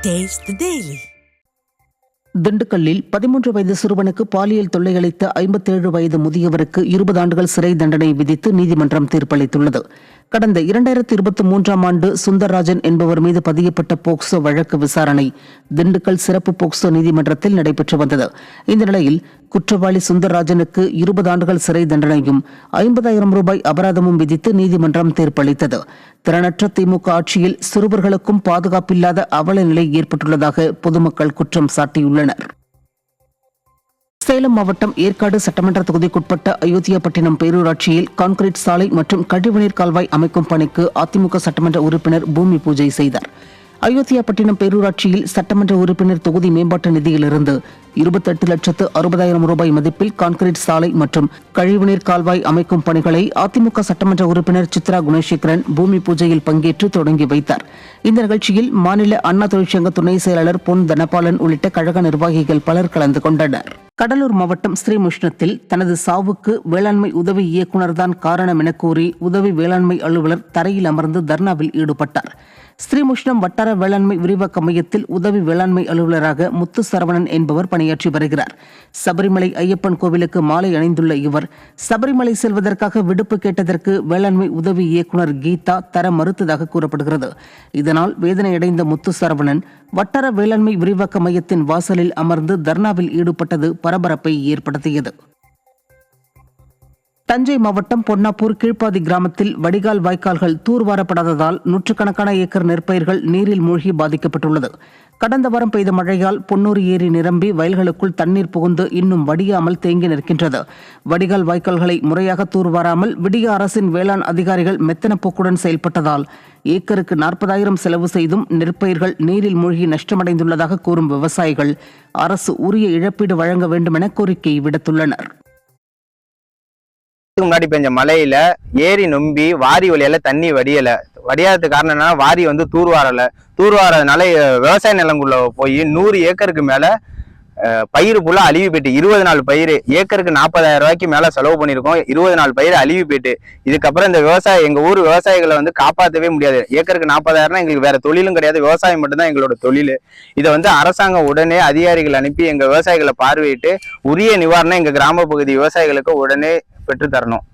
Taste the Daily. திண்டுக்கல்லில் 13 வயது சிறுவனுக்கு பாலியல் தொல்லை அளித்த 57 வயது முதியவருக்கு 20 ஆண்டுகள் சிறை தண்டனை விதித்து நீதிமன்றம் தீர்ப்பளித்துள்ளது. கடந்த 2023ஆம் ஆண்டு சுந்தர்ராஜன் என்பவர் மீது பதியப்பட்ட போக்சோ வழக்கு விசாரணை திண்டுக்கல் சிறப்பு போக்சோ நீதிமன்றத்தில் நடைபெற்று வந்தது. இந்த நிலையில் குற்றவாளி சுந்தர்ராஜனுக்கு 20 ஆண்டுகள் சிறை தண்டனையும் 50,000 ரூபாய் அபராதமும் விதித்து நீதிமன்றம் தீர்ப்பளித்தது. திறனற்ற திமுக ஆட்சியில் சிறுவர்களுக்கும் பாதுகாப்பில்லாத அவல நிலை ஏற்பட்டுள்ளதாக பொதுமக்கள் குற்றம் சாட்டியுள்ளனர். சேலம் மாவட்டம் ஏற்காடு சட்டமன்ற தொகுதிக்குட்பட்ட அயோத்தியாபட்டினம் பேரூராட்சியில் கான்கிரீட் சாலை மற்றும் கழிவுநீர் கால்வாய் அமைக்கும் பணிக்கு அதிமுக சட்டமன்ற உறுப்பினர் பூமி பூஜை செய்தார். அயோத்தியாபட்டினம் பேரூராட்சியில் சட்டமன்ற உறுப்பினர் தொகுதி மேம்பாட்டு நிதியிலிருந்து 28,60,000 ரூபாய் மதிப்பில் கான்கிரீட் சாலை மற்றும் கழிவுநீர் கால்வாய் அமைக்கும் பணிகளை அதிமுக சட்டமன்ற உறுப்பினர் சித்ரா குணசேகரன் பூமி பூஜையில் பங்கேற்று தொடங்கி வைத்தார். இந்த நிகழ்ச்சியில் மாநில அண்ணா தொழிற்சங்க துணை செயலாளர் பொன் தனபாலன் உள்ளிட்ட கழக நிர்வாகிகள் பலர் கலந்து கொண்டனர். கடலூர் மாவட்டம் ஸ்ரீமுஷ்ணத்தில் தனது சாவுக்கு வேளாண்மை உதவி இயக்குநர்தான் காரணம் என கூறி உதவி வேளாண்மை அலுவலர் தரையில் அமர்ந்து தர்ணாவில் ஈடுபட்டார். ஸ்ரீமுஷ்ணம் வட்டார வேளாண்மை விரிவாக்க மையத்தில் உதவி வேளாண்மை அலுவலராக முத்து சரவணன் என்பவர் பணியாற்றி வருகிறார். சபரிமலை ஐயப்பன் கோவிலுக்கு மாலை அணிந்துள்ள இவர் சபரிமலை செல்வதற்காக விடுப்பு கேட்டதற்கு வேளாண்மை உதவி இயக்குநர் கீதா தர மறுத்ததாக கூறப்படுகிறது. இதனால் வேதனையடைந்த முத்து சரவணன் வட்டார வேளாண்மை விரிவாக்க மையத்தின் வாசலில் அமர்ந்து தர்ணாவில் ஈடுபட்டது பரபரப்பை ஏற்படுத்தியது. தஞ்சை மாவட்டம் பொன்னாப்பூர் கீழ்ப்பாதி கிராமத்தில் வடிகால் வாய்க்கால்கள் தூர்வாரப்படாததால் நூற்றுக்கணக்கான ஏக்கர் நெற்பயிர்கள் நீரில் மூழ்கி பாதிக்கப்பட்டுள்ளது. கடந்த வாரம் பெய்த மழையால் பொன்னூர் ஏரி நிரம்பி வயல்களுக்குள் தண்ணீர் புகுந்து இன்னும் வடியாமல் தேங்கி நிற்கின்றது. வடிகால் வாய்க்கால்களை முறையாக தூர்வாராமல் விடிய அரசின் வேளாண் அதிகாரிகள் மெத்தன போக்குடன் செயல்பட்டதால் ஏக்கருக்கு 40,000 செலவு செய்தும் நெற்பயிர்கள் நீரில் மூழ்கி நஷ்டமடைந்துள்ளதாக கூறும் விவசாயிகள் அரசு உரிய இழப்பீடு வழங்க வேண்டும் என கோரிக்கை விடுத்துள்ளனர். முன்னாடி பெஞ்ச மழையில ஏரி நொம்பி வாரி வழியால தண்ணி வடியாததுக்கு காரணம் என்னன்னா வாரி தூர்வாரதுனால விவசாய நிலங்குள்ள போய் 100 ஏக்கருக்கு மேல பயிர் ஃபுல்லா அழிவு போயிட்டு 20 நாள் பயிர் ஏக்கருக்கு 40,000 ரூபாய்க்கு மேல செலவு பண்ணிருக்கோம். 20 நாள் பயிர் அழிவு போயிட்டு இதுக்கப்புறம் இந்த எங்க ஊர் விவசாயிகளை காப்பாற்றவே முடியாது. ஏக்கருக்கு 40,000 எங்களுக்கு வேற தொழிலும் கிடையாது, விவசாயம் மட்டும்தான் எங்களோட தொழில். இதை அரசாங்கம் உடனே அதிகாரிகள் அனுப்பி எங்க விவசாயிகளை பார்வையிட்டு உரிய நிவாரணம் எங்க கிராம பகுதி விவசாயிகளுக்கு உடனே பெற்று தரணும்.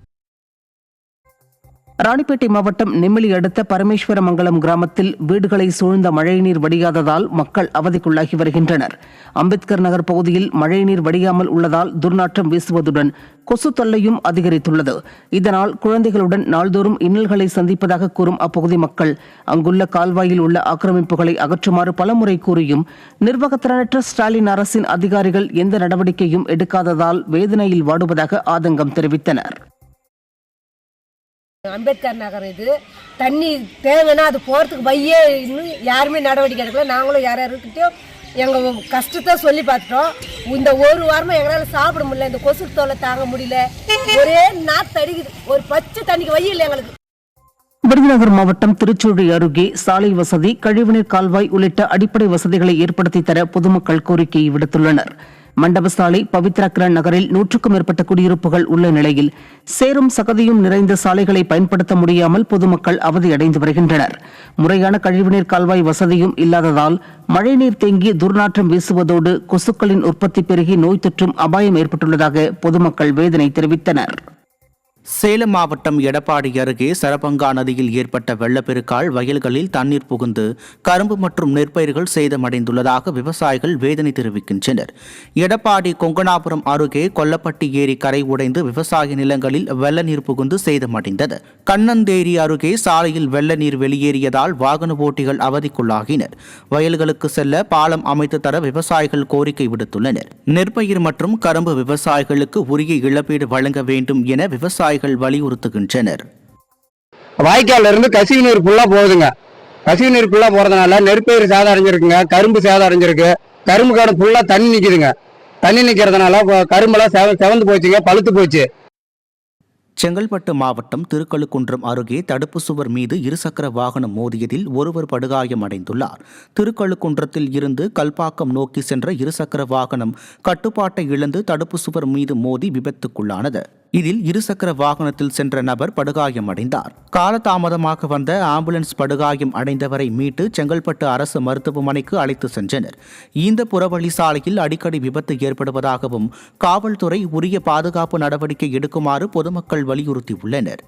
ராணிப்பேட்டை மாவட்டம் நெமிலி அடுத்த பரமேஸ்வரமங்கலம் கிராமத்தில் வீடுகளை சூழ்ந்த மழைநீர் வடியாததால் மக்கள் அவதிக்குள்ளாகி வருகின்றனர். அம்பேத்கர் நகர் பகுதியில் மழைநீர் வடியாமல் உள்ளதால் துர்நாற்றம் வீசுவதுடன் கொசு தொல்லையும் அதிகரித்துள்ளது. இதனால் குழந்தைகளுடன் நாள்தோறும் இன்னல்களை சந்திப்பதாக கூறும் அப்பகுதி மக்கள் அங்குள்ள கால்வாயில் உள்ள ஆக்கிரமிப்புகளை அகற்றுமாறு பலமுறை கூறியும் நிர்வாகத்திறனற்ற ஸ்டாலின் அரசின் அதிகாரிகள் எந்த நடவடிக்கையும் எடுக்காததால் வேதனையில் வாடுவதாக ஆதங்கம் தெரிவித்தனர். அம்பேத்கர் நகர் இது தண்ணி தேவைன்னா அது போகிறதுக்கு வையே இன்னும் யாருமே நடவடிக்கை எடுக்கல. நாங்களும் யார்கிட்டையும் எங்கள் கஷ்டத்தை சொல்லி பார்த்துட்டோம். இந்த ஒரு வாரமாக எங்களால் சாப்பிட முடியல, இந்த கொசு தொல்லை தாங்க முடியல, ஒரே நாற்று அடிக்குது, ஒரு பச்சை தண்ணிக்கு வை இல்லை எங்களுக்கு. விருதுநகர் மாவட்டம் திருச்சூழி அருகே சாலை வசதி, கழிவுநீர் கால்வாய் உள்ளிட்ட அடிப்படை வசதிகளை ஏற்படுத்தி தர பொதுமக்கள் கோரிக்கை விடுத்துள்ளனர். மண்டபசாலை பவித்ரா கிரண் நகரில் 100க்கும் மேற்பட்ட குடியிருப்புகள் உள்ள நிலையில் சேரும் சகதியும் நிறைந்த சாலைகளை பயன்படுத்த முடியாமல் பொதுமக்கள் அவதியடைந்து வருகின்றனர். முறையான கழிவுநீர் கால்வாய் வசதியும் இல்லாததால் மழைநீர் தேங்கி துர்நாற்றம் வீசுவதோடு கொசுக்களின் உற்பத்தி பெருகி நோய் தொற்றும் அபாயம் ஏற்பட்டுள்ளதாக பொதுமக்கள் வேதனை தெரிவித்தனர். சேலம் மாவட்டம் எடப்பாடி அருகே சரபங்கா நதியில் ஏற்பட்ட வெள்ளப்பெருக்கால் வயல்களில் தண்ணீர் புகுந்து கரும்பு மற்றும் நெற்பயிர்கள் சேதமடைந்துள்ளதாக விவசாயிகள் வேதனை தெரிவிக்கின்றனர். எடப்பாடி கொங்கனாபுரம் அருகே கொல்லப்பட்டி ஏரி கரை உடைந்து விவசாய நிலங்களில் வெள்ள நீர் புகுந்து சேதமடைந்தது. கண்ணந்தேரி அருகே சாலையில் வெள்ள நீர் வெளியேறியதால் வாகன ஓட்டிகள் அவதிக்குள்ளாகினர். வயல்களுக்கு செல்ல பாலம் அமைத்து தர விவசாயிகள் கோரிக்கை விடுத்துள்ளனர். நெற்பயிர் மற்றும் கரும்பு விவசாயிகளுக்கு உரிய இழப்பீடு வழங்க வேண்டும் என விவசாயிகள் வலியுறுத்துகின்றனர். வாய்க்கால்ல இருந்து கசிவு நீர் ஃபுல்லா போகுதுங்க. கசிவு நீர் ஃபுல்லா போறதுனால நெற்பயிர் சேதம் அடைஞ்சிருக்குங்க, கரும்பு சேதம் அடைஞ்சிருக்கு. கரும்பு காடு ஃபுல்லா தண்ணி நிக்குதுங்க. தண்ணி நிக்கிறதுனால கரும்பெல்லாம் செவந்து போச்சுங்க, பழுத்து போச்சு. செங்கல்பட்டு மாவட்டம் திருக்கழுக்குன்றம் அருகே தடுப்பு சுவர் மீது இருசக்கர வாகனம் மோதியதில் ஒருவர் படுகாயமடைந்துள்ளார். திருக்கழுக்குன்றத்தில் இருந்து கல்பாக்கம் நோக்கி சென்ற இருசக்கர வாகனம் கட்டுப்பாட்டை இழந்து தடுப்பு சுவர் மீது மோதி விபத்துக்குள்ளானது. இதில் இருசக்கர வாகனத்தில் சென்ற நபர் படுகாயமடைந்தார். காலதாமதமாக வந்த ஆம்புலன்ஸ் படுகாயம் அடைந்தவரை மீட்டு செங்கல்பட்டு அரசு மருத்துவமனைக்கு அழைத்து சென்றனர். இந்த புறவழி சாலையில் அடிக்கடி விபத்து ஏற்படுவதாகவும் காவல்துறை உரிய பாதுகாப்பு நடவடிக்கை எடுக்குமாறு பொதுமக்கள் வலியுறுத்தியுள்ளனர்.